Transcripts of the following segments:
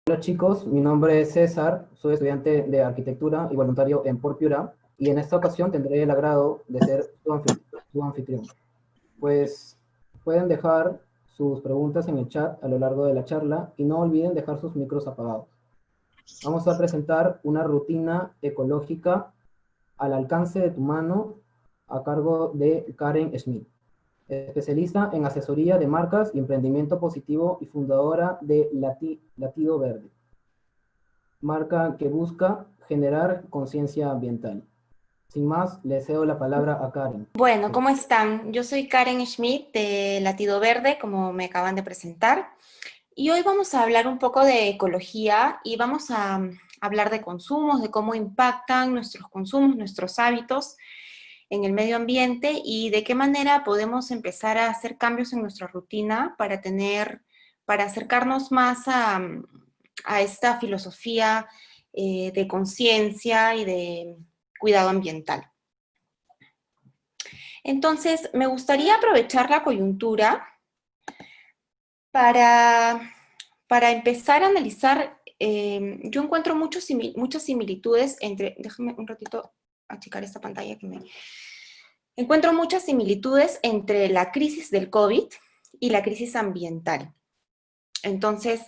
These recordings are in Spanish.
Hola chicos, mi nombre es César, soy estudiante de arquitectura y voluntario en Porpiura, y en esta ocasión tendré el agrado de ser su anfitrión. Pues pueden dejar sus preguntas en el chat a lo largo de la charla y no olviden dejar sus micros apagados. Vamos a presentar una rutina ecológica al alcance de tu mano a cargo de Karen Schmidt, especialista en asesoría de marcas y emprendimiento positivo y fundadora de Latido Verde, marca que busca generar conciencia ambiental. Sin más, le cedo la palabra a Karen. Bueno, ¿cómo están? Yo soy Karen Schmidt de Latido Verde, como me acaban de presentar, y hoy vamos a hablar un poco de ecología y vamos a hablar de consumos, de cómo impactan nuestros consumos, nuestros hábitos en el medio ambiente y de qué manera podemos empezar a hacer cambios en nuestra rutina para acercarnos más a esta filosofía de conciencia y de cuidado ambiental. Entonces, me gustaría aprovechar la coyuntura para, para empezar a analizar, yo encuentro muchas similitudes entre, déjame un ratito achicar esta pantalla encuentro muchas similitudes entre la crisis del COVID y la crisis ambiental. Entonces,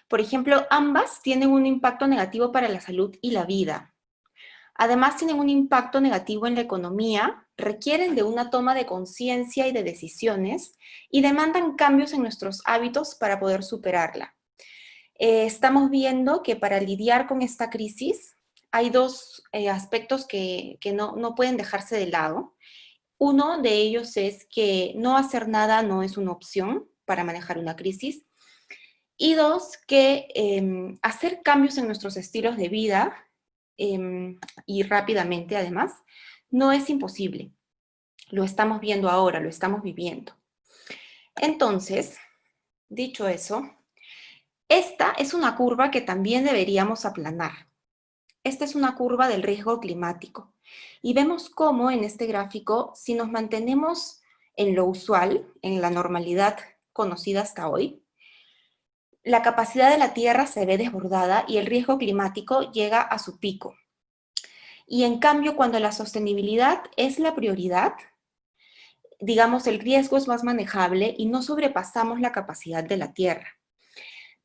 por ejemplo, ambas tienen un impacto negativo para la salud y la vida. Además, tienen un impacto negativo en la economía, requieren de una toma de conciencia y de decisiones y demandan cambios en nuestros hábitos para poder superarla. Estamos viendo que para lidiar con esta crisis hay dos aspectos que no pueden dejarse de lado. Uno de ellos es que no hacer nada no es una opción para manejar una crisis. Y dos, que hacer cambios en nuestros estilos de vida y rápidamente además, no es imposible. Lo estamos viendo ahora, lo estamos viviendo. Entonces, dicho eso, esta es una curva que también deberíamos aplanar. Esta es una curva del riesgo climático. Y vemos cómo en este gráfico, si nos mantenemos en lo usual, en la normalidad conocida hasta hoy, la capacidad de la Tierra se ve desbordada y el riesgo climático llega a su pico. Y en cambio, cuando la sostenibilidad es la prioridad, digamos, el riesgo es más manejable y no sobrepasamos la capacidad de la Tierra.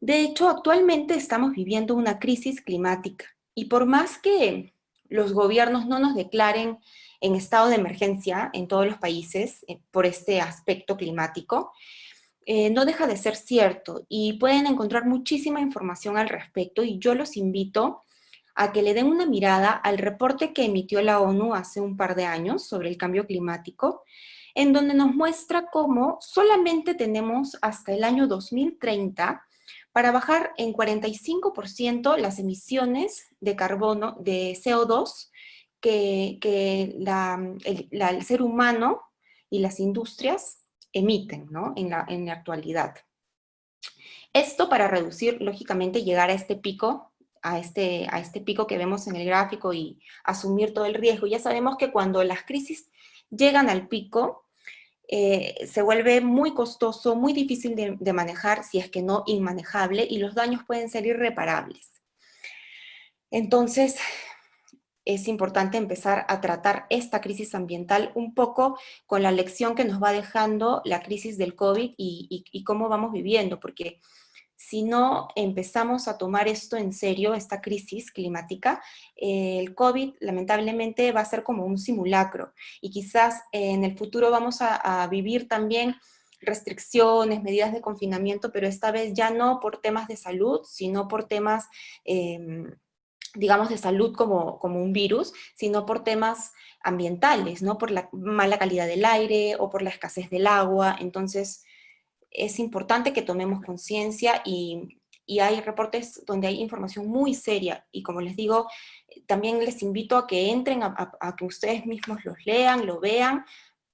De hecho, actualmente estamos viviendo una crisis climática y por más que los gobiernos no nos declaren en estado de emergencia en todos los países por este aspecto climático, no deja de ser cierto y pueden encontrar muchísima información al respecto y yo los invito a que le den una mirada al reporte que emitió la ONU hace un par de años sobre el cambio climático, en donde nos muestra cómo solamente tenemos hasta el año 2030 para bajar en 45% las emisiones de carbono, de CO2, que el ser humano y las industrias emiten, ¿no? en la actualidad. Esto para reducir, lógicamente, llegar a este pico, a este pico que vemos en el gráfico y asumir todo el riesgo. Ya sabemos que cuando las crisis llegan al pico, se vuelve muy costoso, muy difícil de manejar, si es que no inmanejable, y los daños pueden ser irreparables. Entonces, es importante empezar a tratar esta crisis ambiental un poco con la lección que nos va dejando la crisis del COVID y cómo vamos viviendo, porque si no empezamos a tomar esto en serio, esta crisis climática, el COVID lamentablemente va a ser como un simulacro y quizás en el futuro vamos a vivir también restricciones, medidas de confinamiento, pero esta vez ya no por temas de salud, sino por temas digamos, de salud como un virus, sino por temas ambientales, ¿no? Por la mala calidad del aire o por la escasez del agua. Entonces, es importante que tomemos conciencia y hay reportes donde hay información muy seria. Y como les digo, también les invito a que entren, a que ustedes mismos los lean, lo vean,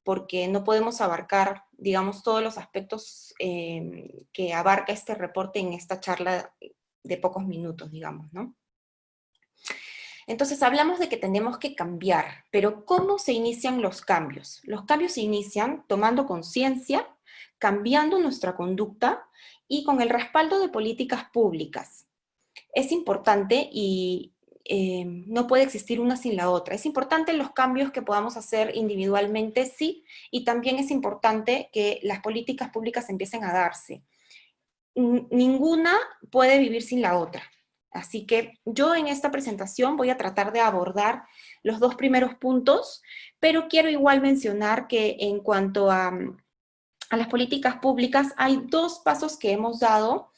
porque no podemos abarcar, digamos, todos los aspectos que abarca este reporte en esta charla de pocos minutos, digamos, ¿no? Entonces hablamos de que tenemos que cambiar, pero ¿cómo se inician los cambios? Los cambios se inician tomando conciencia, cambiando nuestra conducta y con el respaldo de políticas públicas. es importante y no puede existir una sin la otra. Es importante los cambios que podamos hacer individualmente, sí, y también es importante que las políticas públicas empiecen a darse. Ninguna puede vivir sin la otra. Así que yo en esta presentación voy a tratar de abordar los dos primeros puntos, pero quiero igual mencionar que en cuanto a las políticas públicas hay dos pasos que hemos dado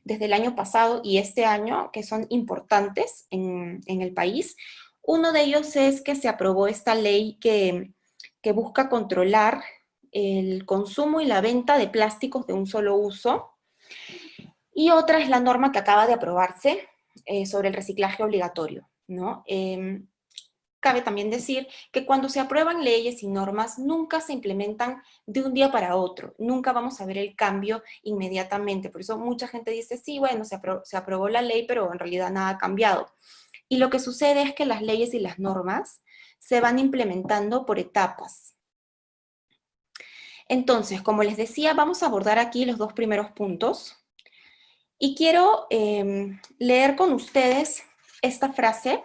desde el año pasado y este año que son importantes en el país. Uno de ellos es que se aprobó esta ley que busca controlar el consumo y la venta de plásticos de un solo uso. Y otra es la norma que acaba de aprobarse sobre el reciclaje obligatorio, ¿no? Cabe también decir que cuando se aprueban leyes y normas, nunca se implementan de un día para otro. Nunca vamos a ver el cambio inmediatamente. Por eso mucha gente dice, sí, bueno, se aprobó la ley, pero en realidad nada ha cambiado. Y lo que sucede es que las leyes y las normas se van implementando por etapas. Entonces, como les decía, vamos a abordar aquí los dos primeros puntos. Y quiero leer con ustedes esta frase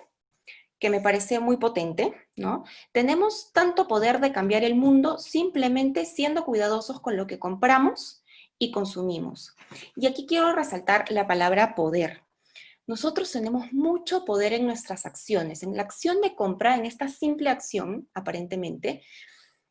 que me parece muy potente, ¿no? Tenemos tanto poder de cambiar el mundo simplemente siendo cuidadosos con lo que compramos y consumimos. Y aquí quiero resaltar la palabra poder. Nosotros tenemos mucho poder en nuestras acciones. En la acción de compra, en esta simple acción, aparentemente,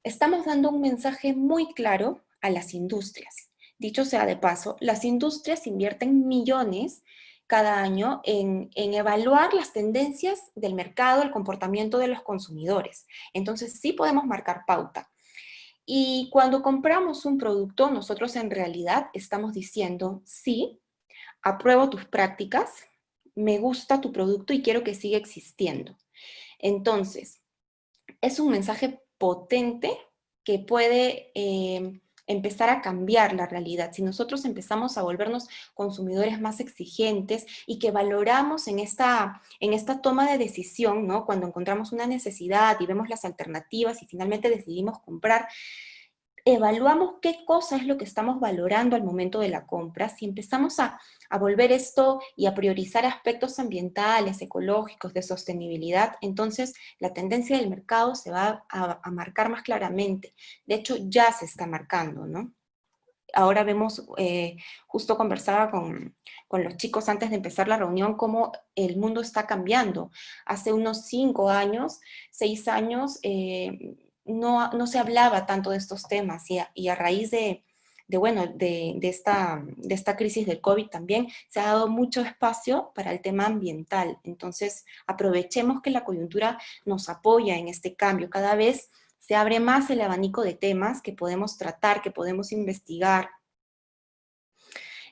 estamos dando un mensaje muy claro a las industrias. Dicho sea de paso, las industrias invierten millones cada año en evaluar las tendencias del mercado, el comportamiento de los consumidores. Entonces sí podemos marcar pauta. Y cuando compramos un producto, nosotros en realidad estamos diciendo, sí, apruebo tus prácticas, me gusta tu producto y quiero que siga existiendo. Entonces, es un mensaje potente que puede empezar a cambiar la realidad. Si nosotros empezamos a volvernos consumidores más exigentes y que valoramos en esta toma de decisión, ¿no? Cuando encontramos una necesidad y vemos las alternativas y finalmente decidimos comprar, evaluamos qué cosa es lo que estamos valorando al momento de la compra, si empezamos a volver esto y a priorizar aspectos ambientales, ecológicos, de sostenibilidad, entonces la tendencia del mercado se va a marcar más claramente. De hecho, ya se está marcando, ¿no? Ahora vemos, justo conversaba con los chicos antes de empezar la reunión, cómo el mundo está cambiando. Hace unos 5 años, 6 años, no se hablaba tanto de estos temas y a raíz de esta crisis del COVID también se ha dado mucho espacio para el tema ambiental. Entonces, aprovechemos que la coyuntura nos apoya en este cambio. Cada vez se abre más el abanico de temas que podemos tratar, que podemos investigar.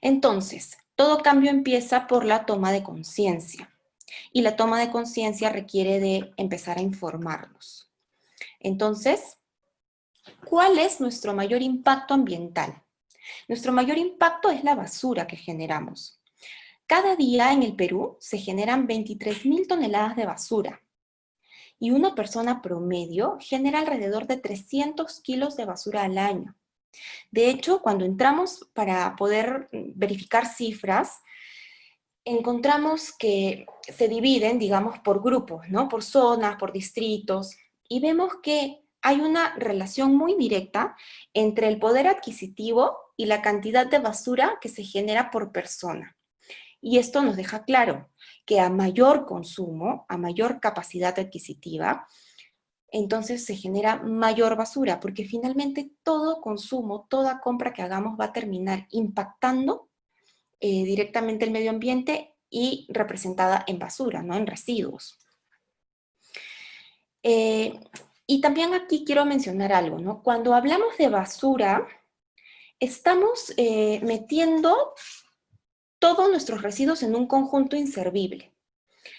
Entonces, todo cambio empieza por la toma de conciencia. Y la toma de conciencia requiere de empezar a informarnos. Entonces, ¿cuál es nuestro mayor impacto ambiental? Nuestro mayor impacto es la basura que generamos. Cada día en el Perú se generan 23.000 toneladas de basura. Y una persona promedio genera alrededor de 300 kilos de basura al año. De hecho, cuando entramos para poder verificar cifras, encontramos que se dividen, digamos, por grupos, ¿no? Por zonas, por distritos, y vemos que hay una relación muy directa entre el poder adquisitivo y la cantidad de basura que se genera por persona. Y esto nos deja claro que a mayor consumo, a mayor capacidad adquisitiva, entonces se genera mayor basura, porque finalmente todo consumo, toda compra que hagamos va a terminar impactando directamente el medio ambiente y representada en basura, ¿no? En residuos. Y también aquí quiero mencionar algo, ¿no? Cuando hablamos de basura, estamos metiendo todos nuestros residuos en un conjunto inservible.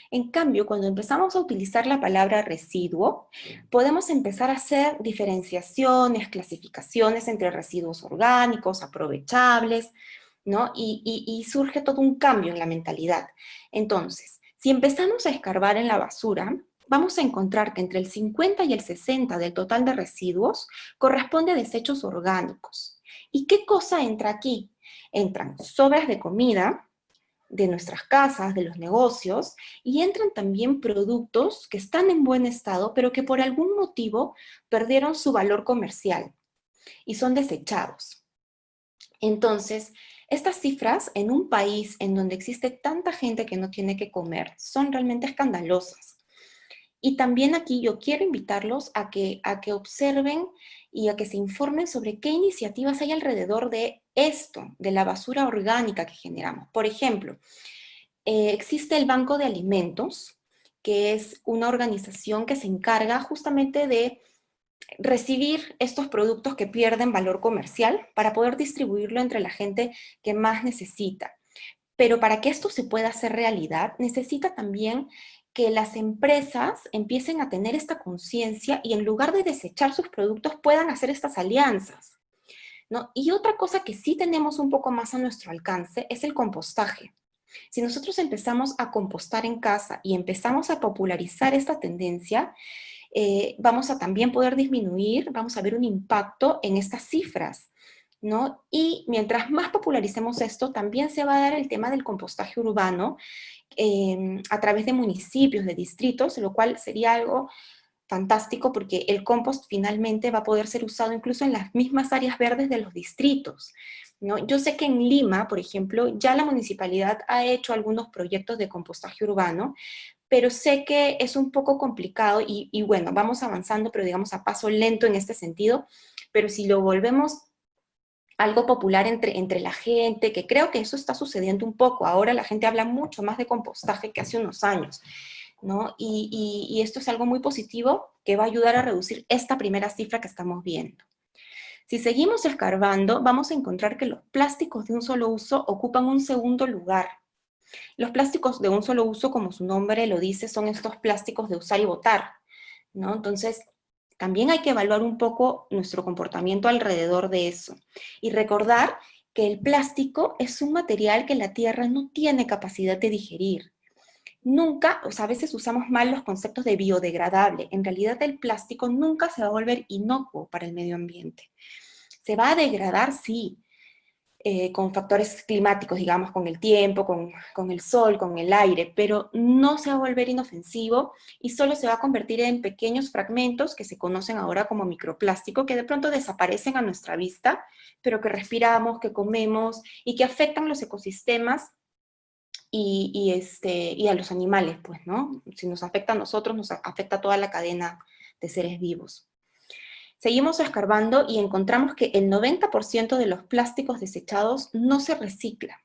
En cambio, cuando empezamos a utilizar la palabra residuo, podemos empezar a hacer diferenciaciones, clasificaciones entre residuos orgánicos, aprovechables, ¿no? Y surge todo un cambio en la mentalidad. Entonces, si empezamos a escarbar en la basura, vamos a encontrar que entre el 50 y el 60 del total de residuos corresponde a desechos orgánicos. ¿Y qué cosa entra aquí? Entran sobras de comida, de nuestras casas, de los negocios, y entran también productos que están en buen estado, pero que por algún motivo perdieron su valor comercial y son desechados. Entonces, estas cifras en un país en donde existe tanta gente que no tiene que comer son realmente escandalosas. Y también aquí yo quiero invitarlos a que observen y a que se informen sobre qué iniciativas hay alrededor de esto, de la basura orgánica que generamos. Por ejemplo, existe el Banco de Alimentos, que es una organización que se encarga justamente de recibir estos productos que pierden valor comercial para poder distribuirlo entre la gente que más necesita. Pero para que esto se pueda hacer realidad, necesita también que las empresas empiecen a tener esta conciencia y en lugar de desechar sus productos puedan hacer estas alianzas, ¿no? Y otra cosa que sí tenemos un poco más a nuestro alcance es el compostaje. Si nosotros empezamos a compostar en casa y empezamos a popularizar esta tendencia, vamos a también poder disminuir, vamos a ver un impacto en estas cifras, ¿no? Y mientras más popularicemos esto, también se va a dar el tema del compostaje urbano a través de municipios, de distritos, lo cual sería algo fantástico porque el compost finalmente va a poder ser usado incluso en las mismas áreas verdes de los distritos, ¿no? Yo sé que en Lima, por ejemplo, ya la municipalidad ha hecho algunos proyectos de compostaje urbano, pero sé que es un poco complicado y bueno, vamos avanzando, pero digamos a paso lento en este sentido, pero si lo volvemos algo popular entre la gente, que creo que eso está sucediendo un poco, ahora la gente habla mucho más de compostaje que hace unos años, ¿no? Y esto es algo muy positivo que va a ayudar a reducir esta primera cifra que estamos viendo. Si seguimos escarbando, vamos a encontrar que los plásticos de un solo uso ocupan un segundo lugar. Los plásticos de un solo uso, como su nombre lo dice, son estos plásticos de usar y botar, ¿no? Entonces, también hay que evaluar un poco nuestro comportamiento alrededor de eso. Y recordar que el plástico es un material que la Tierra no tiene capacidad de digerir. Nunca, o sea, a veces usamos mal los conceptos de biodegradable. En realidad el plástico nunca se va a volver inocuo para el medio ambiente. Se va a degradar, sí, con factores climáticos, digamos, con el tiempo, con el sol, con el aire, pero no se va a volver inofensivo y solo se va a convertir en pequeños fragmentos que se conocen ahora como microplástico, que de pronto desaparecen a nuestra vista, pero que respiramos, que comemos y que afectan los ecosistemas y a los animales, pues, ¿no? Si nos afecta a nosotros, nos afecta a toda la cadena de seres vivos. Seguimos escarbando y encontramos que el 90% de los plásticos desechados no se recicla.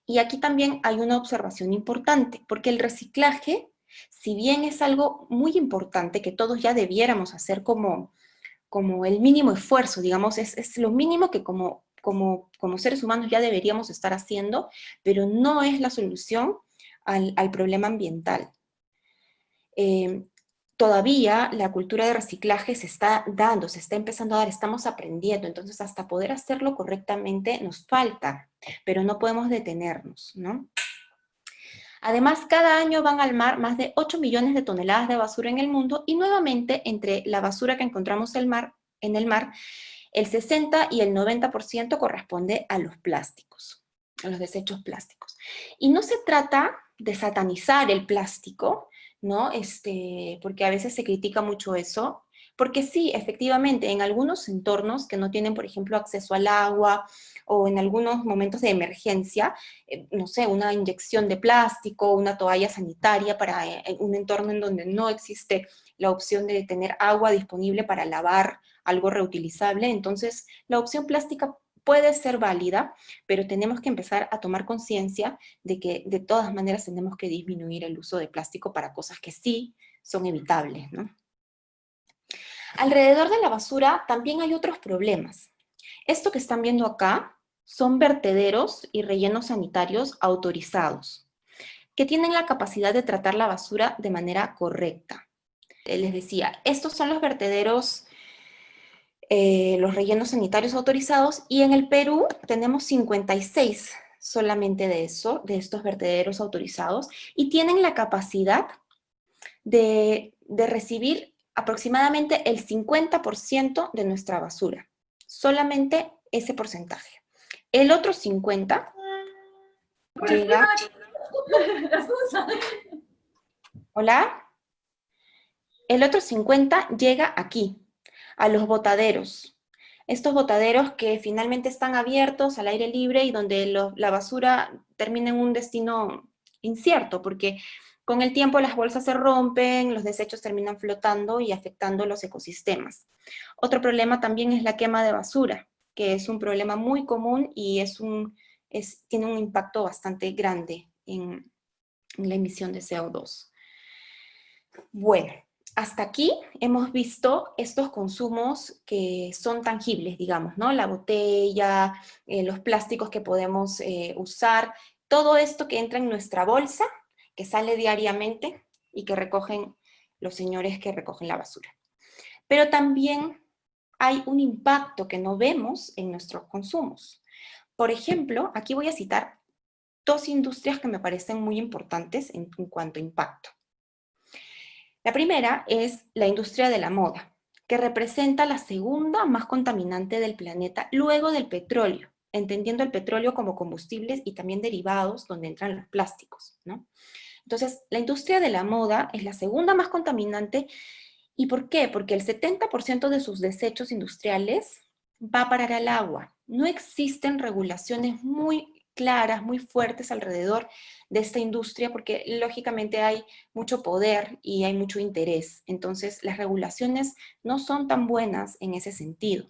Y aquí también hay una observación importante, porque el reciclaje, si bien es algo muy importante que todos ya debiéramos hacer como el mínimo esfuerzo, digamos, es lo mínimo que como seres humanos ya deberíamos estar haciendo, pero no es la solución al problema ambiental. Todavía la cultura de reciclaje se está dando, se está empezando a dar, estamos aprendiendo, entonces hasta poder hacerlo correctamente nos falta, pero no podemos detenernos, ¿no? Además, cada año van al mar más de 8 millones de toneladas de basura en el mundo y nuevamente entre la basura que encontramos en el mar, el 60 y el 90% corresponde a los plásticos, a los desechos plásticos. Y no se trata de satanizar el plástico, ¿no? Porque a veces se critica mucho eso, porque sí, efectivamente, en algunos entornos que no tienen, por ejemplo, acceso al agua o en algunos momentos de emergencia, no sé, una inyección de plástico, una toalla sanitaria para un entorno en donde no existe la opción de tener agua disponible para lavar algo reutilizable, entonces la opción plástica puede ser válida, pero tenemos que empezar a tomar conciencia de que de todas maneras tenemos que disminuir el uso de plástico para cosas que sí son evitables, ¿no? Alrededor de la basura también hay otros problemas. Esto que están viendo acá son vertederos y rellenos sanitarios autorizados, que tienen la capacidad de tratar la basura de manera correcta. Les decía, estos son los vertederos, los rellenos sanitarios autorizados, y en el Perú tenemos 56 solamente de estos vertederos autorizados, y tienen la capacidad de recibir aproximadamente el 50% de nuestra basura. Solamente ese porcentaje. El otro 50% llega... ¿Hola? El otro 50 llega aquí, a los botaderos. Estos botaderos que finalmente están abiertos al aire libre y donde la basura termina en un destino incierto, porque con el tiempo las bolsas se rompen, los desechos terminan flotando y afectando los ecosistemas. Otro problema también es la quema de basura, que es un problema muy común y tiene un impacto bastante grande en la emisión de CO2. Bueno, hasta aquí hemos visto estos consumos que son tangibles, digamos, ¿no? La botella, los plásticos que podemos usar, todo esto que entra en nuestra bolsa, que sale diariamente y que recogen los señores que recogen la basura. Pero también hay un impacto que no vemos en nuestros consumos. Por ejemplo, aquí voy a citar dos industrias que me parecen muy importantes en cuanto a impacto. La primera es la industria de la moda, que representa la segunda más contaminante del planeta luego del petróleo, entendiendo el petróleo como combustibles y también derivados donde entran los plásticos, ¿no? Entonces, la industria de la moda es la segunda más contaminante. ¿Y por qué? Porque el 70% de sus desechos industriales va a parar al agua. No existen regulaciones muy claras, muy fuertes alrededor de esta industria, porque lógicamente hay mucho poder y hay mucho interés. Entonces, las regulaciones no son tan buenas en ese sentido.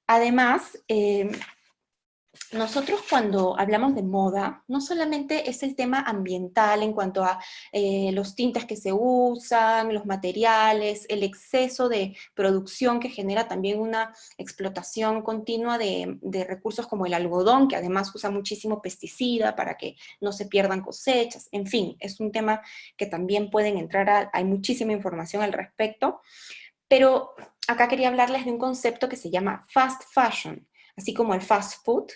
Además, nosotros cuando hablamos de moda, no solamente es el tema ambiental en cuanto a los tintes que se usan, los materiales, el exceso de producción que genera también una explotación continua de recursos como el algodón, que además usa muchísimo pesticida para que no se pierdan cosechas. En fin, es un tema que también pueden entrar hay muchísima información al respecto, pero acá quería hablarles de un concepto que se llama fast fashion, así como el fast food.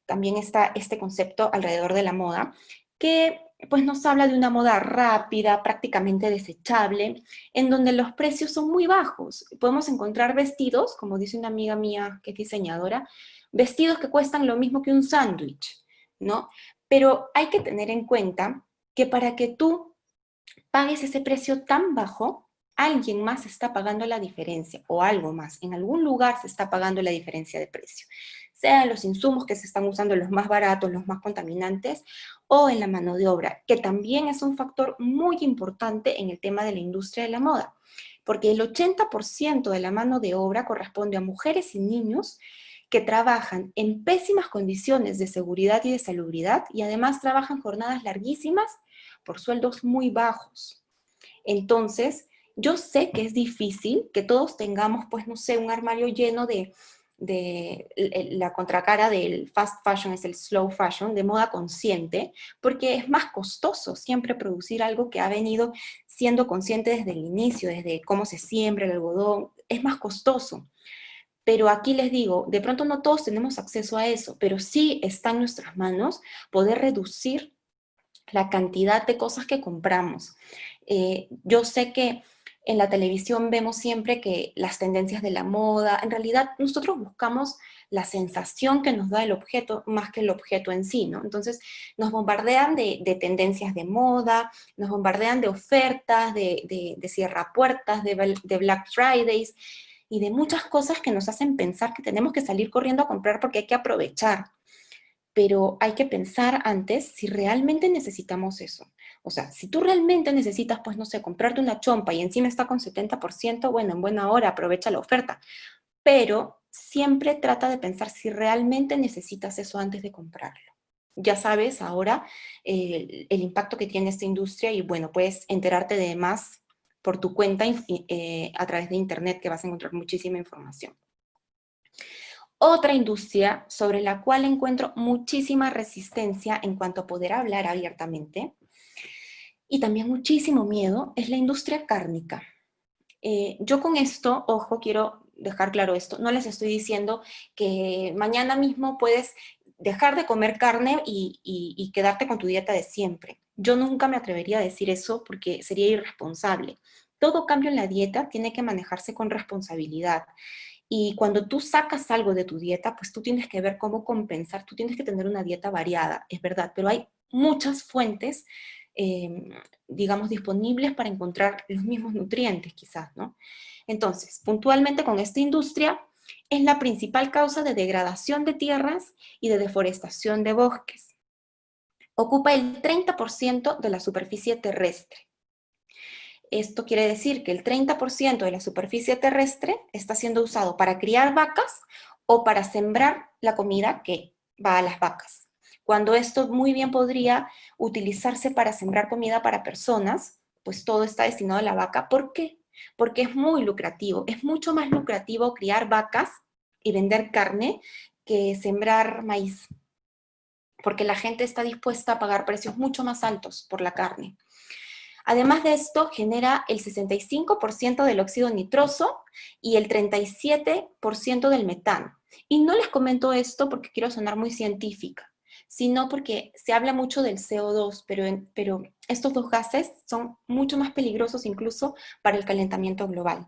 También está este concepto alrededor de la moda, que pues nos habla de una moda rápida, prácticamente desechable, en donde los precios son muy bajos. Podemos encontrar vestidos, como dice una amiga mía que es diseñadora, vestidos que cuestan lo mismo que un sándwich, ¿no? Pero hay que tener en cuenta que para que tú pagues ese precio tan bajo, alguien más está pagando la diferencia, o algo más, en algún lugar se está pagando la diferencia de precio, sea en los insumos que se están usando los más baratos, los más contaminantes, o en la mano de obra, que también es un factor muy importante en el tema de la industria de la moda, porque el 80% de la mano de obra corresponde a mujeres y niños que trabajan en pésimas condiciones de seguridad y de salubridad, y además trabajan jornadas larguísimas por sueldos muy bajos. Entonces, yo sé que es difícil que todos tengamos, pues, no sé, un armario lleno de la contracara del fast fashion es el slow fashion, de moda consciente, porque es más costoso siempre producir algo que ha venido siendo consciente desde el inicio, desde cómo se siembra el algodón, es más costoso. Pero aquí les digo, de pronto no todos tenemos acceso a eso, pero sí está en nuestras manos poder reducir la cantidad de cosas que compramos. Yo sé que en la televisión vemos siempre que las tendencias de la moda, en realidad nosotros buscamos la sensación que nos da el objeto más que el objeto en sí, ¿no? Entonces nos bombardean de tendencias de moda, nos bombardean de ofertas, de cierrapuertas, de Black Fridays y de muchas cosas que nos hacen pensar que tenemos que salir corriendo a comprar porque hay que aprovechar, pero hay que pensar antes si realmente necesitamos eso. O sea, si tú realmente necesitas, pues no sé, comprarte una chompa y encima está con 70%, bueno, en buena hora, aprovecha la oferta. Pero siempre trata de pensar si realmente necesitas eso antes de comprarlo. Ya sabes ahora el impacto que tiene esta industria y bueno, puedes enterarte de más por tu cuenta a través de internet, que vas a encontrar muchísima información. Otra industria sobre la cual encuentro muchísima resistencia en cuanto a poder hablar abiertamente y también muchísimo miedo es la industria cárnica. Yo con esto, ojo, quiero dejar claro esto, no les estoy diciendo que mañana mismo puedes dejar de comer carne y quedarte con tu dieta de siempre. Yo nunca me atrevería a decir eso porque sería irresponsable. Todo cambio en la dieta tiene que manejarse con responsabilidad. Y cuando tú sacas algo de tu dieta, pues tú tienes que ver cómo compensar, tú tienes que tener una dieta variada, es verdad, pero hay muchas fuentes, digamos, disponibles para encontrar los mismos nutrientes, quizás, ¿no? Entonces, puntualmente con esta industria, es la principal causa de degradación de tierras y de deforestación de bosques. Ocupa el 30% de la superficie terrestre. Esto quiere decir que el 30% de la superficie terrestre está siendo usado para criar vacas o para sembrar la comida que va a las vacas. Cuando esto muy bien podría utilizarse para sembrar comida para personas, pues todo está destinado a la vaca. ¿Por qué? Porque es muy lucrativo. Es mucho más lucrativo criar vacas y vender carne que sembrar maíz, porque la gente está dispuesta a pagar precios mucho más altos por la carne. Además de esto, genera el 65% del óxido nitroso y el 37% del metano. Y no les comento esto porque quiero sonar muy científica, sino porque se habla mucho del CO2, pero estos dos gases son mucho más peligrosos incluso para el calentamiento global.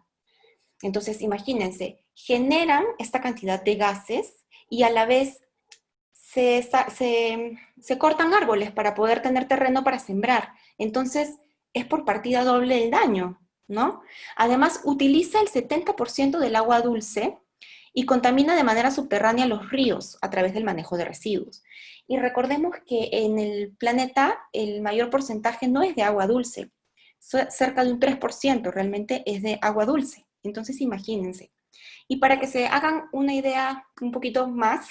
Entonces, imagínense, generan esta cantidad de gases y a la vez se cortan árboles para poder tener terreno para sembrar. Entonces, es por partida doble el daño, ¿no? Además, utiliza el 70% del agua dulce y contamina de manera subterránea los ríos a través del manejo de residuos. Y recordemos que en el planeta el mayor porcentaje no es de agua dulce, cerca de un 3% realmente es de agua dulce. Entonces, imagínense. Y para que se hagan una idea un poquito más,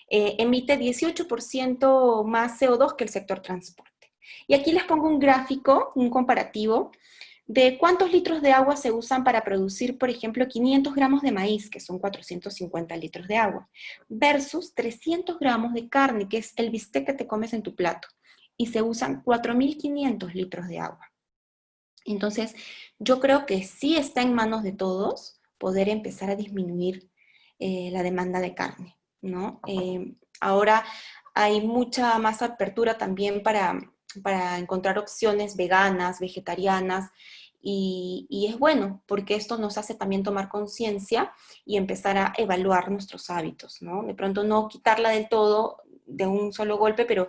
emite 18% más CO2 que el sector transporte. Y aquí les pongo un gráfico, un comparativo, de cuántos litros de agua se usan para producir, por ejemplo, 500 gramos de maíz, que son 450 litros de agua, versus 300 gramos de carne, que es el bistec que te comes en tu plato, y se usan 4.500 litros de agua. Entonces, yo creo que sí está en manos de todos poder empezar a disminuir la demanda de carne, ¿no? Ahora hay mucha más apertura también para encontrar opciones veganas, vegetarianas, y es bueno, porque esto nos hace también tomar conciencia y empezar a evaluar nuestros hábitos, ¿no? De pronto no quitarla del todo de un solo golpe, pero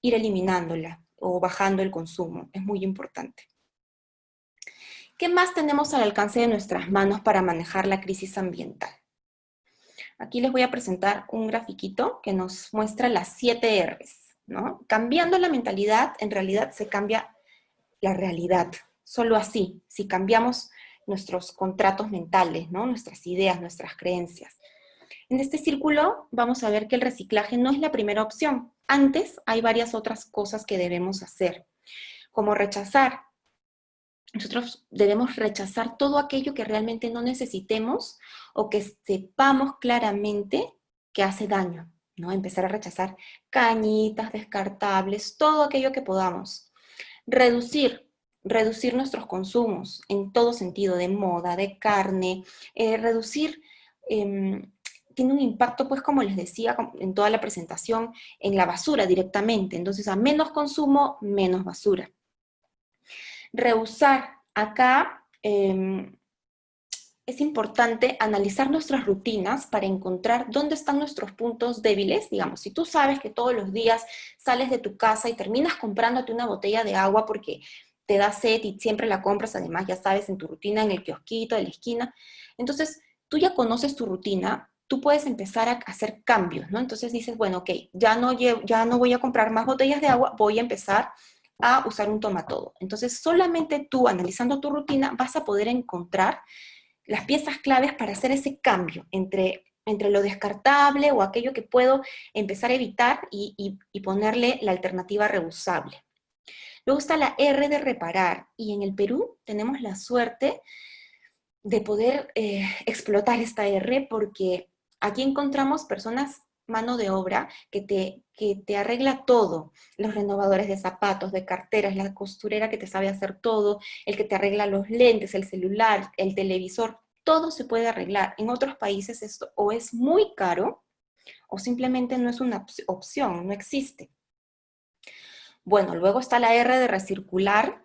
ir eliminándola o bajando el consumo, es muy importante. ¿Qué más tenemos al alcance de nuestras manos para manejar la crisis ambiental? Aquí les voy a presentar un grafiquito que nos muestra las 7 R's, ¿no? Cambiando la mentalidad, en realidad se cambia la realidad. Solo así, si cambiamos nuestros contratos mentales, ¿no? Nuestras ideas, nuestras creencias. En este círculo vamos a ver que el reciclaje no es la primera opción. Antes hay varias otras cosas que debemos hacer, como rechazar. Nosotros debemos rechazar todo aquello que realmente no necesitemos o que sepamos claramente que hace daño, ¿no? Empezar a rechazar cañitas, descartables, todo aquello que podamos. Reducir nuestros consumos en todo sentido, de moda, de carne, reducir... tiene un impacto, pues como les decía en toda la presentación, en la basura directamente. Entonces, a menos consumo, menos basura. Rehusar. Acá es importante analizar nuestras rutinas para encontrar dónde están nuestros puntos débiles. Digamos, si tú sabes que todos los días sales de tu casa y terminas comprándote una botella de agua porque te da sed y siempre la compras, además ya sabes, en tu rutina, en el kiosquito de la esquina, entonces tú ya conoces tu rutina, tú puedes empezar a hacer cambios, ¿no? Entonces dices, bueno, ok, ya no voy a comprar más botellas de agua, voy a empezar a usar un tomatodo. Entonces, solamente tú, analizando tu rutina, vas a poder encontrar las piezas claves para hacer ese cambio entre lo descartable o aquello que puedo empezar a evitar y ponerle la alternativa reusable. Luego está la R de reparar, y en el Perú tenemos la suerte de poder explotar esta R porque aquí encontramos personas, mano de obra, que te arregla todo. Los renovadores de zapatos, de carteras, la costurera que te sabe hacer todo, el que te arregla los lentes, el celular, el televisor, todo se puede arreglar. En otros países esto o es muy caro o simplemente no es una opción, no existe. Bueno, luego está la R de recircular,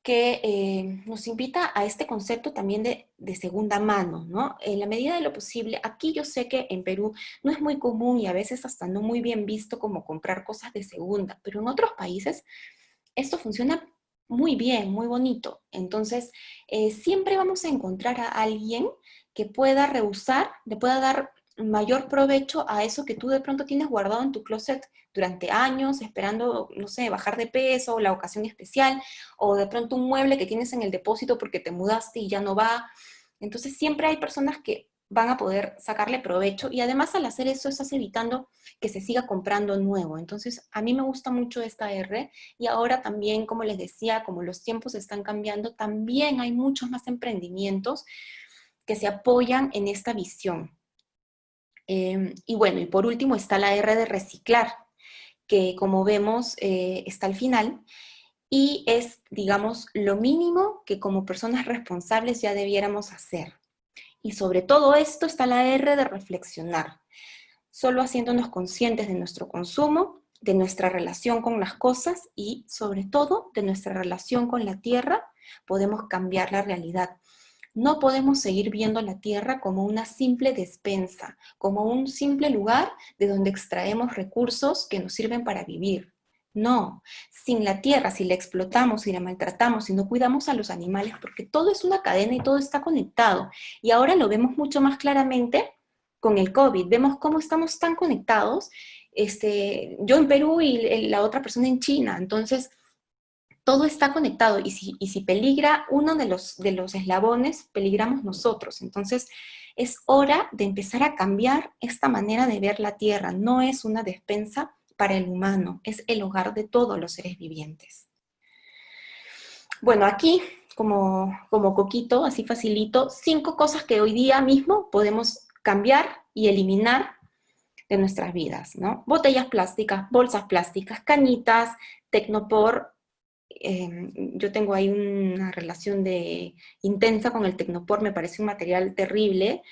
que nos invita a este concepto también de segunda mano, ¿no? En la medida de lo posible, aquí yo sé que en Perú no es muy común y a veces hasta no muy bien visto como comprar cosas de segunda, pero en otros países esto funciona muy bien, muy bonito. Entonces, siempre vamos a encontrar a alguien que pueda rehusar, le pueda dar mayor provecho a eso que tú de pronto tienes guardado en tu closet durante años, esperando, no sé, bajar de peso, o la ocasión especial, o de pronto un mueble que tienes en el depósito porque te mudaste y ya no va. Entonces, siempre hay personas que van a poder sacarle provecho y además al hacer eso estás evitando que se siga comprando nuevo. Entonces, a mí me gusta mucho esta R y ahora también, como les decía, como los tiempos están cambiando, también hay muchos más emprendimientos que se apoyan en esta visión. Y bueno, y por último está la R de reciclar, que como vemos está al final y es, digamos, lo mínimo que como personas responsables ya debiéramos hacer. Y sobre todo esto está la R de reflexionar, solo haciéndonos conscientes de nuestro consumo, de nuestra relación con las cosas y sobre todo de nuestra relación con la tierra, podemos cambiar la realidad. No podemos seguir viendo la tierra como una simple despensa, como un simple lugar de donde extraemos recursos que nos sirven para vivir. No, sin la tierra, si la explotamos, si la maltratamos, si no cuidamos a los animales, porque todo es una cadena y todo está conectado. Y ahora lo vemos mucho más claramente con el COVID. Vemos cómo estamos tan conectados, yo en Perú y la otra persona en China. Entonces, todo está conectado y si peligra uno de los eslabones, peligramos nosotros. Entonces, es hora de empezar a cambiar esta manera de ver la Tierra. No es una despensa para el humano, es el hogar de todos los seres vivientes. Bueno, aquí, como coquito, así facilito, 5 cosas que hoy día mismo podemos cambiar y eliminar de nuestras vidas, ¿no? Botellas plásticas, bolsas plásticas, cañitas, tecnopor. Yo tengo ahí una relación intensa con el tecnopor, me parece un material terrible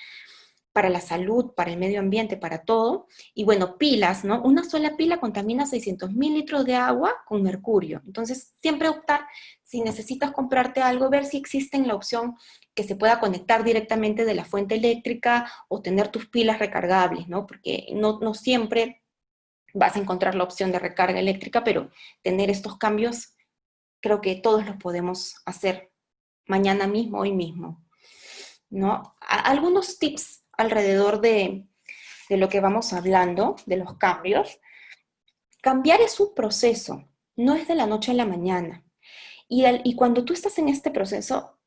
para la salud, para el medio ambiente, para todo. Y bueno, pilas, ¿no? Una sola pila contamina 600.000 litros de agua con mercurio. Entonces, siempre optar, si necesitas comprarte algo, ver si existe la opción que se pueda conectar directamente de la fuente eléctrica o tener tus pilas recargables, ¿no? Porque no siempre vas a encontrar la opción de recarga eléctrica, pero tener estos cambios creo que todos los podemos hacer mañana mismo, hoy mismo, ¿no? Algunos tips alrededor de lo que vamos hablando, de los cambios. Cambiar es un proceso, no es de la noche a la mañana. Y cuando tú estás en este proceso,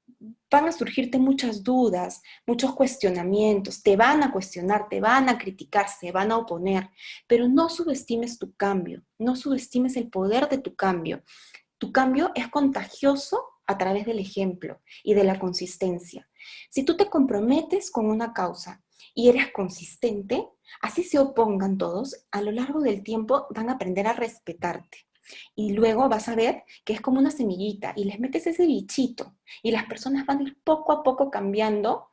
van a surgirte muchas dudas, muchos cuestionamientos, te van a cuestionar, te van a criticar, se van a oponer, pero no subestimes tu cambio, no subestimes el poder de tu cambio. Tu cambio es contagioso a través del ejemplo y de la consistencia. Si tú te comprometes con una causa y eres consistente, así se opongan todos, a lo largo del tiempo van a aprender a respetarte. Y luego vas a ver que es como una semillita y les metes ese bichito y las personas van a ir poco a poco cambiando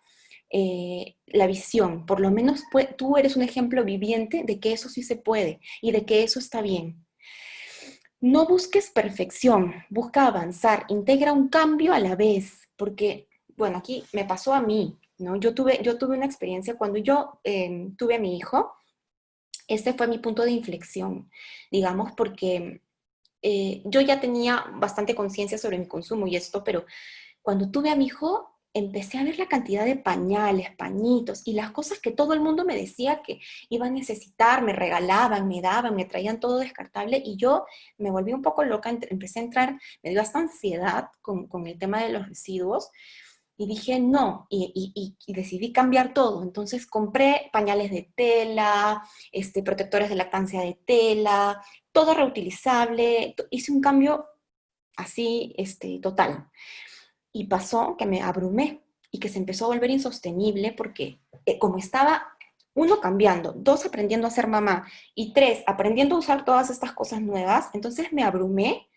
la visión. Por lo menos tú eres un ejemplo viviente de que eso sí se puede y de que eso está bien. No busques perfección, busca avanzar, integra un cambio a la vez, porque, bueno, aquí me pasó a mí, ¿no? Yo tuve una experiencia cuando yo tuve a mi hijo, este fue mi punto de inflexión, digamos, porque yo ya tenía bastante conciencia sobre mi consumo y esto, pero cuando tuve a mi hijo, empecé a ver la cantidad de pañales, pañitos y las cosas que todo el mundo me decía que iba a necesitar, me regalaban, me daban, me traían todo descartable y yo me volví un poco loca, empecé a entrar, me dio hasta ansiedad con el tema de los residuos y dije no, y decidí cambiar todo. Entonces compré pañales de tela, protectores de lactancia de tela, todo reutilizable, hice un cambio así, total. Y pasó que me abrumé y que se empezó a volver insostenible porque como estaba, uno, cambiando, dos, aprendiendo a ser mamá y tres, aprendiendo a usar todas estas cosas nuevas, entonces me abrumé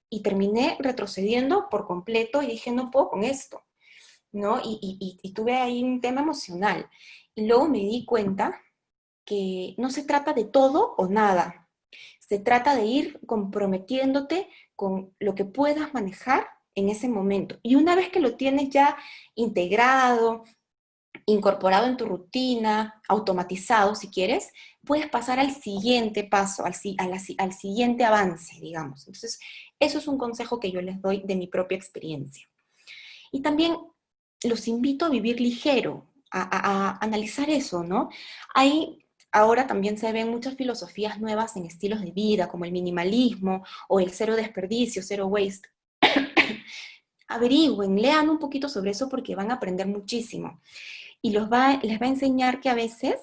y terminé retrocediendo por completo y dije, no puedo con esto, ¿no? Y tuve ahí un tema emocional. Y luego me di cuenta que no se trata de todo o nada, se trata de ir comprometiéndote con lo que puedas manejar en ese momento. Y una vez que lo tienes ya integrado, incorporado en tu rutina, automatizado si quieres, puedes pasar al siguiente paso, al siguiente avance, digamos. Entonces, eso es un consejo que yo les doy de mi propia experiencia. Y también los invito a vivir ligero, a analizar eso, ¿no? Hay, ahora también se ven muchas filosofías nuevas en estilos de vida, como el minimalismo o el cero desperdicio, zero waste. Averigüen, lean un poquito sobre eso porque van a aprender muchísimo. Y les va a enseñar que a veces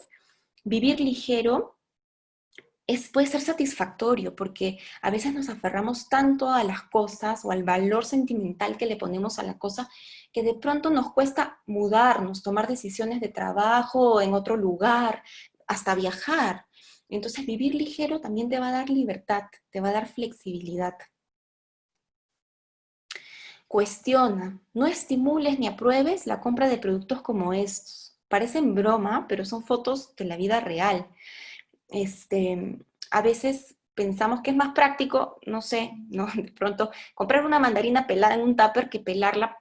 vivir ligero puede ser satisfactorio, porque a veces nos aferramos tanto a las cosas o al valor sentimental que le ponemos a la cosa, que de pronto nos cuesta mudarnos, tomar decisiones de trabajo en otro lugar, hasta viajar. Entonces vivir ligero también te va a dar libertad, te va a dar flexibilidad. Cuestiona, no estimules ni apruebes la compra de productos como estos. Parecen broma, pero son fotos de la vida real. A veces pensamos que es más práctico, no sé, ¿no? De pronto comprar una mandarina pelada en un tupper que pelarla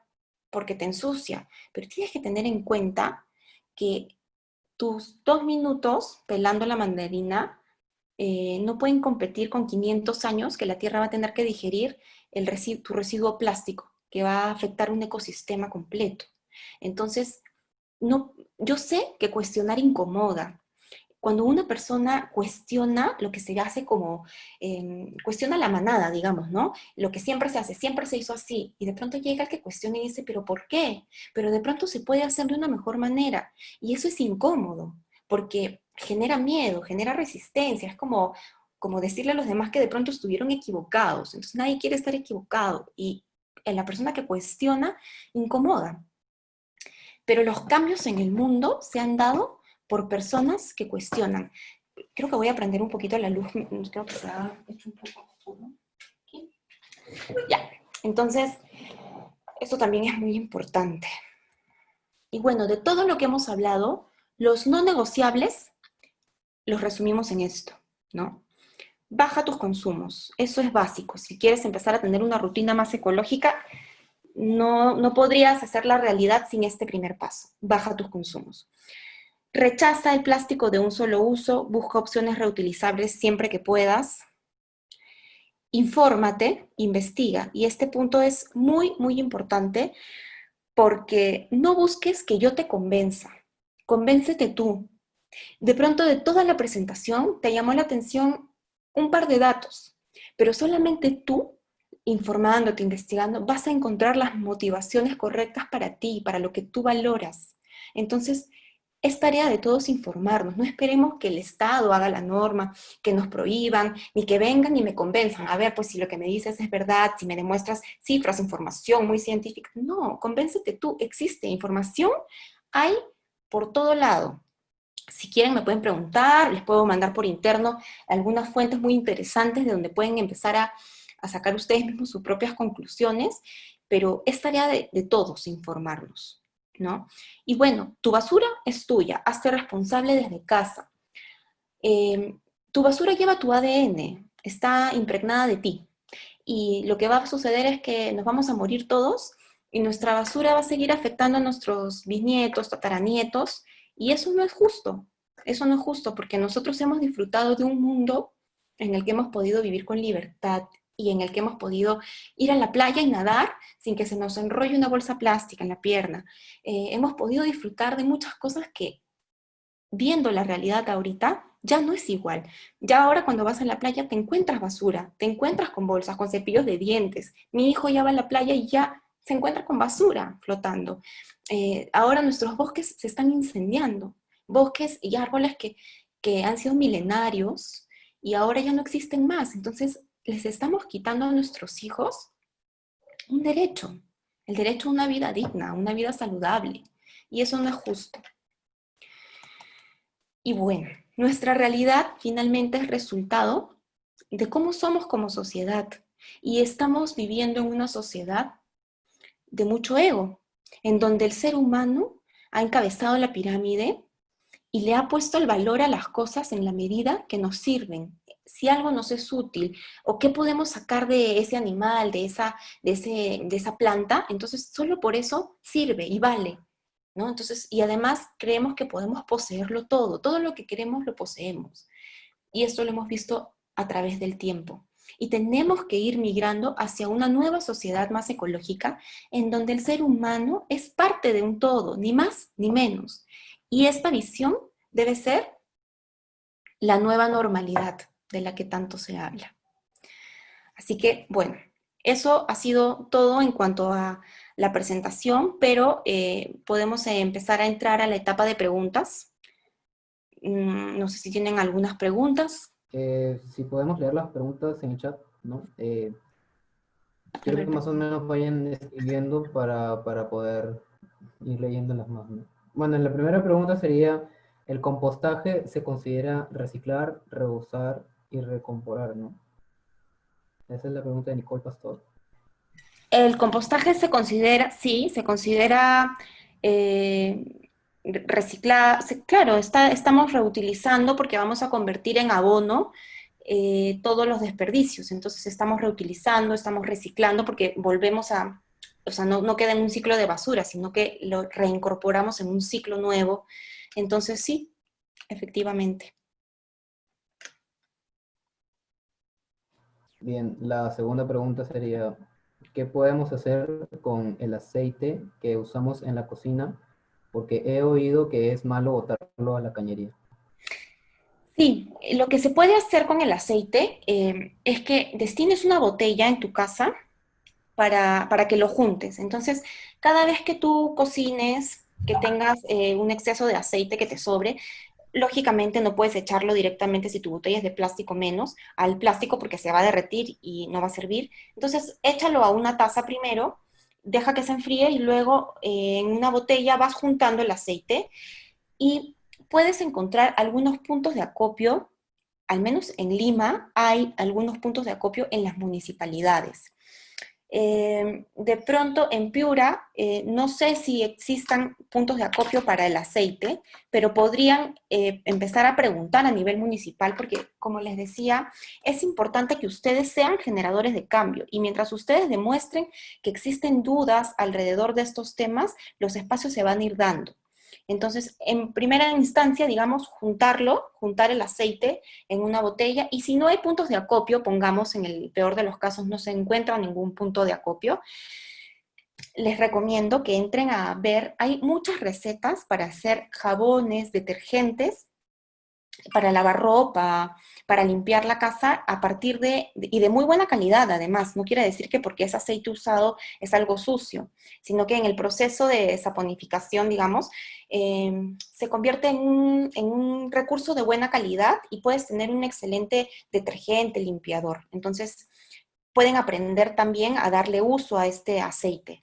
porque te ensucia. Pero tienes que tener en cuenta que tus 2 minutos pelando la mandarina no pueden competir con 500 años que la Tierra va a tener que digerir tu residuo plástico, que va a afectar un ecosistema completo. Entonces, no, yo sé que cuestionar incomoda. Cuando una persona cuestiona lo que se hace como, cuestiona la manada, digamos, ¿no? Lo que siempre se hace, siempre se hizo así, y de pronto llega el que cuestiona y dice, ¿pero por qué? Pero de pronto se puede hacer de una mejor manera, y eso es incómodo, porque genera miedo, genera resistencia, es como decirle a los demás que de pronto estuvieron equivocados, entonces nadie quiere estar equivocado, y la persona que cuestiona incomoda. Pero los cambios en el mundo se han dado por personas que cuestionan. Creo que voy a prender un poquito la luz, creo que se ha hecho un poco oscuro. ¿Aquí? Ya, entonces, esto también es muy importante. Y bueno, de todo lo que hemos hablado, los no negociables los resumimos en esto, ¿no? Baja tus consumos, eso es básico. Si quieres empezar a tener una rutina más ecológica, no podrías hacer la realidad sin este primer paso. Baja tus consumos. Rechaza el plástico de un solo uso, busca opciones reutilizables siempre que puedas. Infórmate, investiga. Y este punto es muy, muy importante porque no busques que yo te convenza. Convéncete tú. De pronto de toda la presentación te llamó la atención un par de datos, pero solamente tú, informándote, investigando, vas a encontrar las motivaciones correctas para ti, para lo que tú valoras. Entonces, es tarea de todos informarnos, no esperemos que el Estado haga la norma, que nos prohíban, ni que vengan y me convenzan. A ver, pues si lo que me dices es verdad, si me demuestras cifras, información muy científica. No, convéncete tú, existe información, hay por todo lado. Si quieren me pueden preguntar, les puedo mandar por interno algunas fuentes muy interesantes de donde pueden empezar a sacar ustedes mismos sus propias conclusiones, pero es tarea de todos informarnos, ¿no? Y bueno, tu basura es tuya, hazte responsable desde casa. Tu basura lleva tu ADN, está impregnada de ti, y lo que va a suceder es que nos vamos a morir todos, y nuestra basura va a seguir afectando a nuestros bisnietos, tataranietos, y eso no es justo. Eso no es justo porque nosotros hemos disfrutado de un mundo en el que hemos podido vivir con libertad y en el que hemos podido ir a la playa y nadar sin que se nos enrolle una bolsa plástica en la pierna. Hemos podido disfrutar de muchas cosas que, viendo la realidad ahorita, ya no es igual. Ya ahora cuando vas a la playa te encuentras basura, te encuentras con bolsas, con cepillos de dientes. Mi hijo ya va a la playa y ya se encuentra con basura flotando. Ahora nuestros bosques se están incendiando. Bosques y árboles que han sido milenarios y ahora ya no existen más. Entonces les estamos quitando a nuestros hijos un derecho, el derecho a una vida digna, a una vida saludable. Y eso no es justo. Y bueno, nuestra realidad finalmente es resultado de cómo somos como sociedad. Y estamos viviendo en una sociedad de mucho ego, en donde el ser humano ha encabezado la pirámide y le ha puesto el valor a las cosas en la medida que nos sirven, si algo nos es útil, o qué podemos sacar de ese animal, de esa planta, entonces solo por eso sirve y vale, ¿no? Entonces, y además creemos que podemos poseerlo todo lo que queremos lo poseemos. Y esto lo hemos visto a través del tiempo. Y tenemos que ir migrando hacia una nueva sociedad más ecológica, en donde el ser humano es parte de un todo, ni más ni menos. Y esta visión debe ser la nueva normalidad de la que tanto se habla. Así que, bueno, eso ha sido todo en cuanto a la presentación, pero podemos empezar a entrar a la etapa de preguntas. No sé si tienen algunas preguntas. Si podemos leer las preguntas en el chat, ¿no? A Quiero ver, que más o menos vayan escribiendo para poder ir leyéndolas más, ¿no? Bueno, la primera pregunta sería, ¿el compostaje se considera reciclar, reusar y recomporar, ¿no? Esa es la pregunta de Nicole Pastor. el compostaje se considera, sí, se considera reciclar, claro, estamos reutilizando porque vamos a convertir en abono todos los desperdicios, entonces estamos reutilizando, estamos reciclando porque volvemos a, o sea, no queda en un ciclo de basura, sino que lo reincorporamos en un ciclo nuevo, entonces sí, efectivamente. Bien, la segunda pregunta sería, ¿qué podemos hacer con el aceite que usamos en la cocina? Porque he oído que es malo botarlo a la cañería. Sí, lo que se puede hacer con el aceite es que destines una botella en tu casa para que lo juntes. Entonces, cada vez que tú cocines, que tengas un exceso de aceite que te sobre, lógicamente no puedes echarlo directamente si tu botella es de plástico menos al plástico porque se va a derretir y no va a servir. Entonces, échalo a una taza primero, deja que se enfríe y luego en una botella vas juntando el aceite y puedes encontrar algunos puntos de acopio, al menos en Lima hay algunos puntos de acopio en las municipalidades. De pronto en Piura, no sé si existan puntos de acopio para el aceite, pero podrían empezar a preguntar a nivel municipal, porque como les decía, es importante que ustedes sean generadores de cambio y mientras ustedes demuestren que existen dudas alrededor de estos temas, los espacios se van a ir dando. Entonces, en primera instancia, digamos, juntar el aceite en una botella, y si no hay puntos de acopio, pongamos en el peor de los casos no se encuentra ningún punto de acopio, les recomiendo que entren a ver, hay muchas recetas para hacer jabones, detergentes, para lavar ropa, para limpiar la casa a partir y de muy buena calidad además. No quiere decir que porque es aceite usado es algo sucio, sino que en el proceso de saponificación, digamos, se convierte en un recurso de buena calidad y puedes tener un excelente detergente, limpiador. Entonces, pueden aprender también a darle uso a este aceite.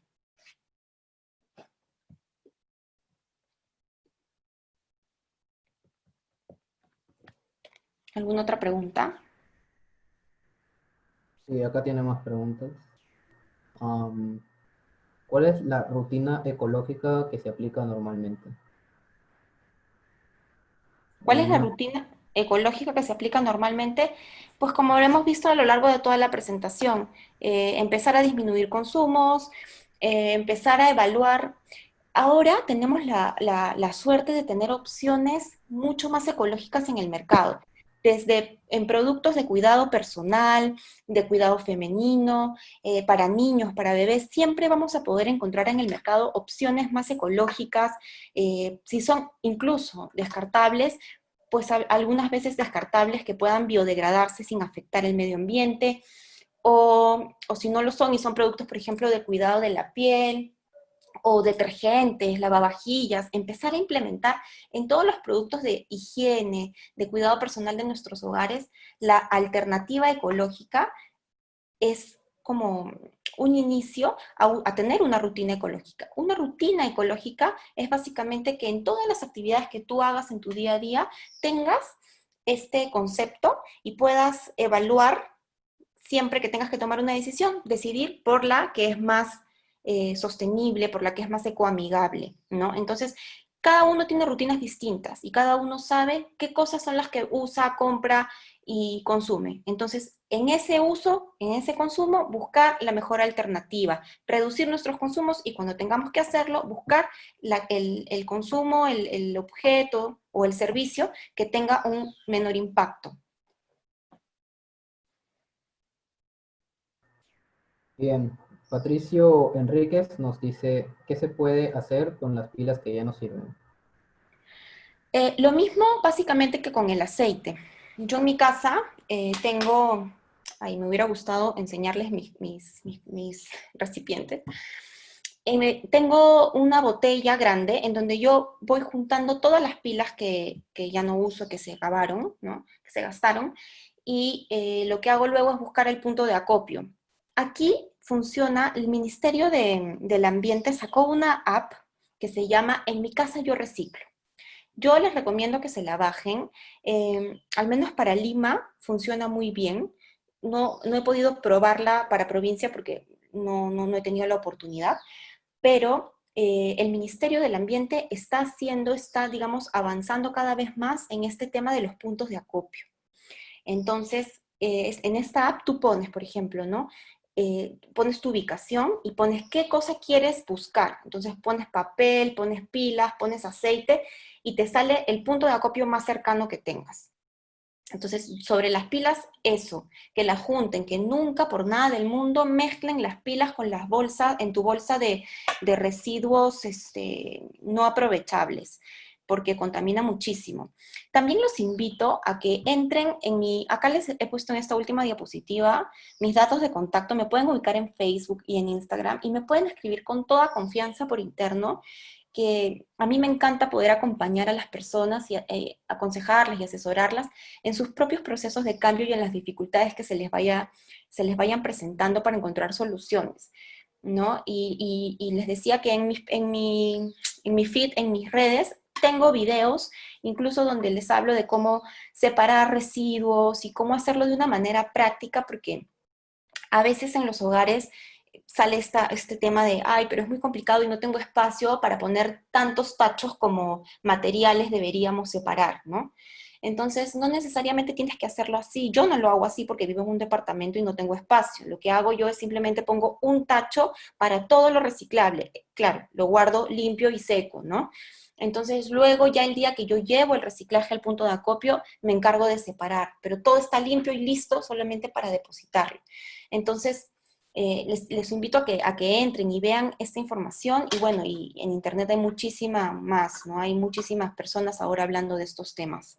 ¿Alguna otra pregunta? Sí, acá tiene más preguntas. ¿Cuál es la rutina ecológica que se aplica normalmente? ¿Cuál es la Una, rutina ecológica que se aplica normalmente? Pues como lo hemos visto a lo largo de toda la presentación, empezar a disminuir consumos, empezar a evaluar. Ahora tenemos la suerte de tener opciones mucho más ecológicas en el mercado, desde en productos de cuidado personal, de cuidado femenino, para niños, para bebés, siempre vamos a poder encontrar en el mercado opciones más ecológicas, si son incluso descartables, pues algunas veces descartables que puedan biodegradarse sin afectar el medio ambiente, o si no lo son y son productos, por ejemplo, de cuidado de la piel, o detergentes, lavavajillas, empezar a implementar en todos los productos de higiene, de cuidado personal de nuestros hogares, la alternativa ecológica es como un inicio a tener una rutina ecológica. Una rutina ecológica es básicamente que en todas las actividades que tú hagas en tu día a día tengas este concepto y puedas evaluar siempre que tengas que tomar una decisión, decidir por la que es más sostenible, por la que es más ecoamigable, ¿no? Entonces, cada uno tiene rutinas distintas y cada uno sabe qué cosas son las que usa, compra y consume. Entonces, en ese uso, en ese consumo, buscar la mejor alternativa, reducir nuestros consumos y cuando tengamos que hacerlo, buscar el consumo, el objeto o el servicio que tenga un menor impacto. Bien, Patricio Enríquez nos dice, ¿qué se puede hacer con las pilas que ya no sirven? Lo mismo básicamente que con el aceite. Yo en mi casa tengo, ahí me hubiera gustado enseñarles mis recipientes. Tengo una botella grande en donde yo voy juntando todas las pilas que ya no uso, que se acabaron, ¿no? Que se gastaron, y lo que hago luego es buscar el punto de acopio. Aquí funciona, el Ministerio del Ambiente sacó una app que se llama En mi casa yo reciclo. Yo les recomiendo que se la bajen, al menos para Lima funciona muy bien. No he podido probarla para provincia porque no he tenido la oportunidad, pero el Ministerio del Ambiente está, digamos, avanzando cada vez más en este tema de los puntos de acopio. Entonces, en esta app tú pones, por ejemplo, ¿no? Pones tu ubicación y pones qué cosa quieres buscar. Entonces pones papel, pones pilas, pones aceite y te sale el punto de acopio más cercano que tengas. Entonces, sobre las pilas, eso, que las junten, que nunca por nada del mundo mezclen las pilas con las bolsas, en tu bolsa de residuos no aprovechables, porque contamina muchísimo. También los invito a que entren en acá les he puesto en esta última diapositiva mis datos de contacto, me pueden ubicar en Facebook y en Instagram y me pueden escribir con toda confianza por interno, que a mí me encanta poder acompañar a las personas y aconsejarles y asesorarlas en sus propios procesos de cambio y en las dificultades que se les vayan presentando para encontrar soluciones, ¿no? Y les decía que en mi feed, en mis redes, tengo videos, incluso donde les hablo de cómo separar residuos y cómo hacerlo de una manera práctica, porque a veces en los hogares sale este tema de, ay, pero es muy complicado y no tengo espacio para poner tantos tachos como materiales deberíamos separar, ¿no? Entonces, no necesariamente tienes que hacerlo así. Yo no lo hago así porque vivo en un departamento y no tengo espacio. Lo que hago yo es simplemente pongo un tacho para todo lo reciclable. Claro, lo guardo limpio y seco, ¿no? Entonces, luego ya el día que yo llevo el reciclaje al punto de acopio, me encargo de separar, pero todo está limpio y listo solamente para depositarlo. Entonces, les invito a que entren y vean esta información y bueno, y en internet hay muchísima más, ¿no? Hay muchísimas personas ahora hablando de estos temas.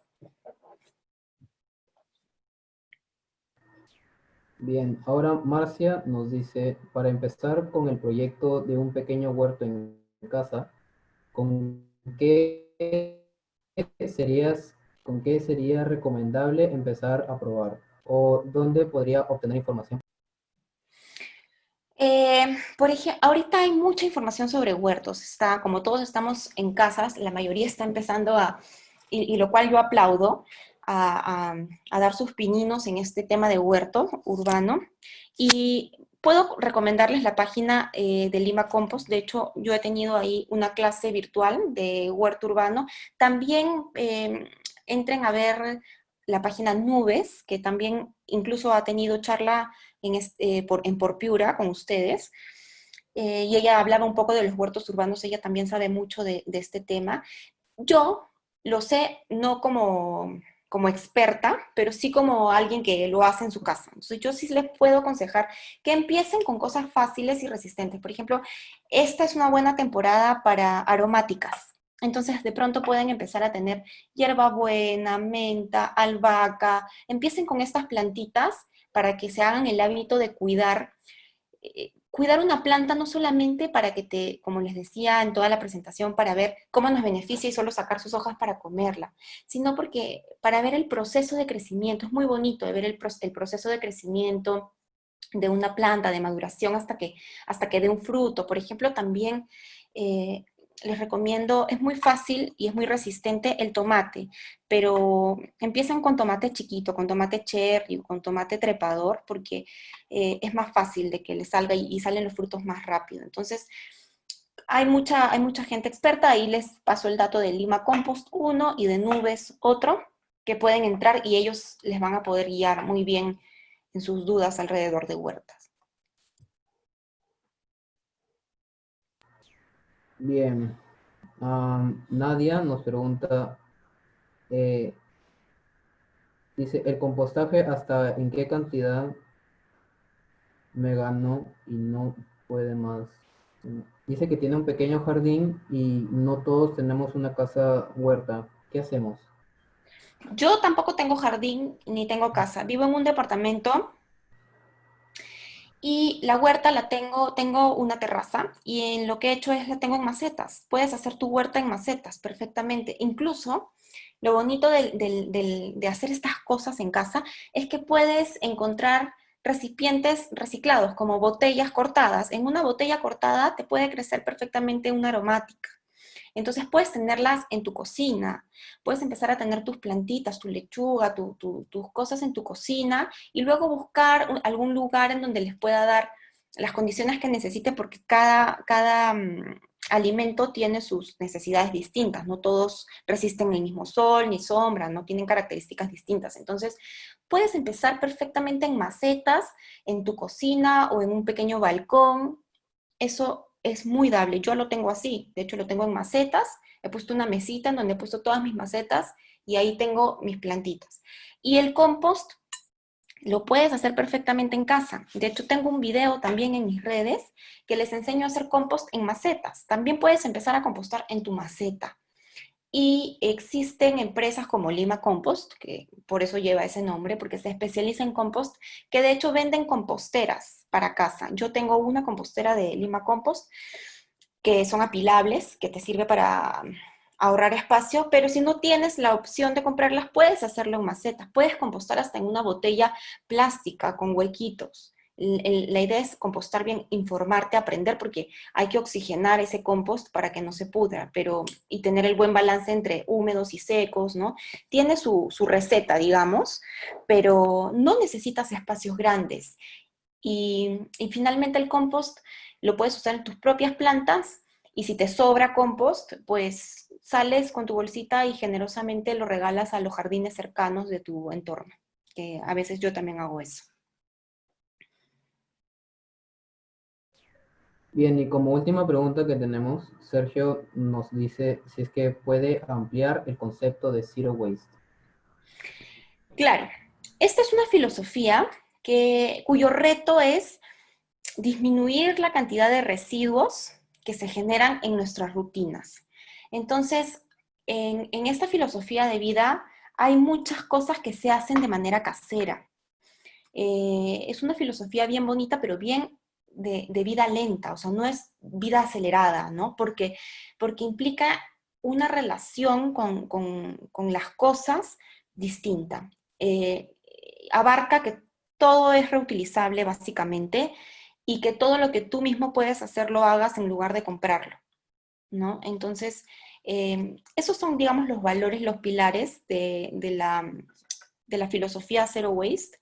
Bien, ahora Marcia nos dice, para empezar con el proyecto de un pequeño huerto en casa, ¿con qué serías, con qué sería recomendable empezar a probar? ¿O dónde podría obtener información? Por ejemplo, ahorita hay mucha información sobre huertos. Como todos estamos en casas, la mayoría está empezando y lo cual yo aplaudo, a dar sus pininos en este tema de huerto urbano. Y puedo recomendarles la página de Lima Compost. De hecho, yo he tenido ahí una clase virtual de huerto urbano. También entren a ver la página Nubes, que también incluso ha tenido charla en Porpiura con ustedes. Y ella hablaba un poco de los huertos urbanos, ella también sabe mucho de este tema. Yo lo sé no como experta, pero sí como alguien que lo hace en su casa. Entonces yo sí les puedo aconsejar que empiecen con cosas fáciles y resistentes. Por ejemplo, esta es una buena temporada para aromáticas. Entonces de pronto pueden empezar a tener hierbabuena, menta, albahaca. Empiecen con estas plantitas para que se hagan el hábito de cuidar una planta no solamente para que como les decía en toda la presentación, para ver cómo nos beneficia y solo sacar sus hojas para comerla, sino porque para ver el proceso de crecimiento, es muy bonito de ver el proceso de crecimiento de una planta, de maduración hasta que dé un fruto. Por ejemplo, también les recomiendo, es muy fácil y es muy resistente el tomate, pero empiecen con tomate chiquito, con tomate cherry, con tomate trepador, porque es más fácil de que les salga y salen los frutos más rápido. Entonces, hay mucha gente experta, ahí les paso el dato de Lima Compost uno y de Nubes otro, que pueden entrar y ellos les van a poder guiar muy bien en sus dudas alrededor de huertas. Bien. Nadia nos pregunta, eh, dice, ¿el compostaje hasta en qué cantidad me ganó y no puede más? Dice que tiene un pequeño jardín y no todos tenemos una casa huerta. ¿Qué hacemos? Yo tampoco tengo jardín ni tengo casa, vivo en un departamento y la huerta tengo una terraza y en lo que he hecho es la tengo en macetas. Puedes hacer tu huerta en macetas perfectamente. Incluso lo bonito de hacer estas cosas en casa es que puedes encontrar recipientes reciclados como botellas cortadas. En una botella cortada te puede crecer perfectamente una aromática. Entonces puedes tenerlas en tu cocina, puedes empezar a tener tus plantitas, tu lechuga, tus cosas en tu cocina y luego buscar algún lugar en donde les pueda dar las condiciones que necesite porque cada alimento tiene sus necesidades distintas, no todos resisten el mismo sol ni sombra, no tienen características distintas. Entonces, puedes empezar perfectamente en macetas, en tu cocina o en un pequeño balcón. Eso es muy dable. Yo lo tengo así. De hecho, lo tengo en macetas. He puesto una mesita en donde he puesto todas mis macetas y ahí tengo mis plantitas. Y el compost lo puedes hacer perfectamente en casa. De hecho, tengo un video también en mis redes que les enseño a hacer compost en macetas. También puedes empezar a compostar en tu maceta. Y existen empresas como Lima Compost, que por eso lleva ese nombre, porque se especializa en compost, que de hecho venden composteras para casa. Yo tengo una compostera de Lima Compost, que son apilables, que te sirve para ahorrar espacio, pero si no tienes la opción de comprarlas, puedes hacerlo en macetas. Puedes compostar hasta en una botella plástica con huequitos. La idea es compostar bien, informarte, aprender, porque hay que oxigenar ese compost para que no se pudra, y tener el buen balance entre húmedos y secos, ¿no? Tiene su receta, digamos, pero no necesitas espacios grandes. Y finalmente el compost lo puedes usar en tus propias plantas y si te sobra compost, pues sales con tu bolsita y generosamente lo regalas a los jardines cercanos de tu entorno, que a veces yo también hago eso. Bien, y como última pregunta que tenemos, Sergio nos dice si es que puede ampliar el concepto de zero waste. Claro, esta es una filosofía cuyo reto es disminuir la cantidad de residuos que se generan en nuestras rutinas. Entonces, en esta filosofía de vida hay muchas cosas que se hacen de manera casera. Es una filosofía bien bonita, pero bien de vida lenta, o sea, no es vida acelerada, ¿no? Porque implica una relación con las cosas distinta. Abarca que todo es reutilizable básicamente y que todo lo que tú mismo puedes hacer lo hagas en lugar de comprarlo, ¿no? Entonces, esos son, digamos, los valores, los pilares de la filosofía Zero Waste,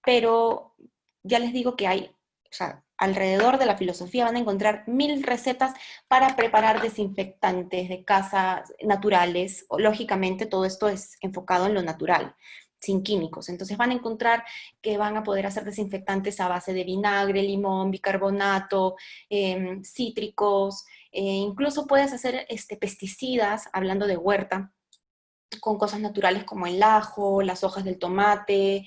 pero ya les digo que hay, o sea, alrededor de la filosofía van a encontrar 1000 recetas para preparar desinfectantes de casa naturales. Lógicamente, todo esto es enfocado en lo natural, sin químicos. Entonces van a encontrar que van a poder hacer desinfectantes a base de vinagre, limón, bicarbonato, cítricos, incluso puedes hacer pesticidas, hablando de huerta, con cosas naturales como el ajo, las hojas del tomate.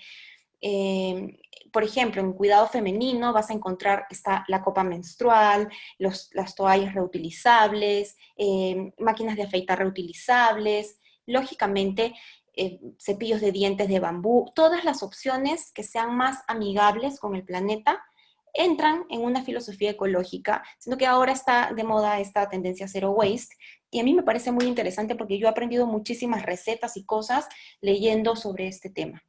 eh, por ejemplo, en cuidado femenino vas a encontrar está la copa menstrual, las toallas reutilizables, máquinas de afeitar reutilizables, lógicamente cepillos de dientes de bambú, todas las opciones que sean más amigables con el planeta entran en una filosofía ecológica, sino que ahora está de moda esta tendencia zero waste, y a mí me parece muy interesante porque yo he aprendido muchísimas recetas y cosas leyendo sobre este tema.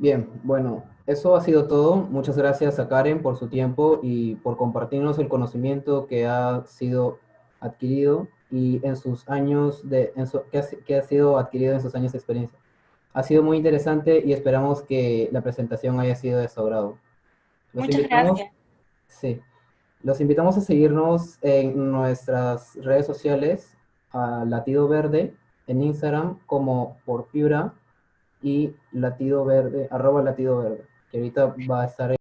Bien, bueno, eso ha sido todo. Muchas gracias a Karen por su tiempo y por compartirnos el conocimiento que ha sido adquirido y en sus años que ha sido adquirido en sus años de experiencia. Ha sido muy interesante y esperamos que la presentación haya sido de su agrado. Los Muchas invitamos, gracias. sí, los invitamos a seguirnos en nuestras redes sociales, a Latido Verde, en Instagram como por Piura y Latido Verde, @Latido Verde, que ahorita va a estar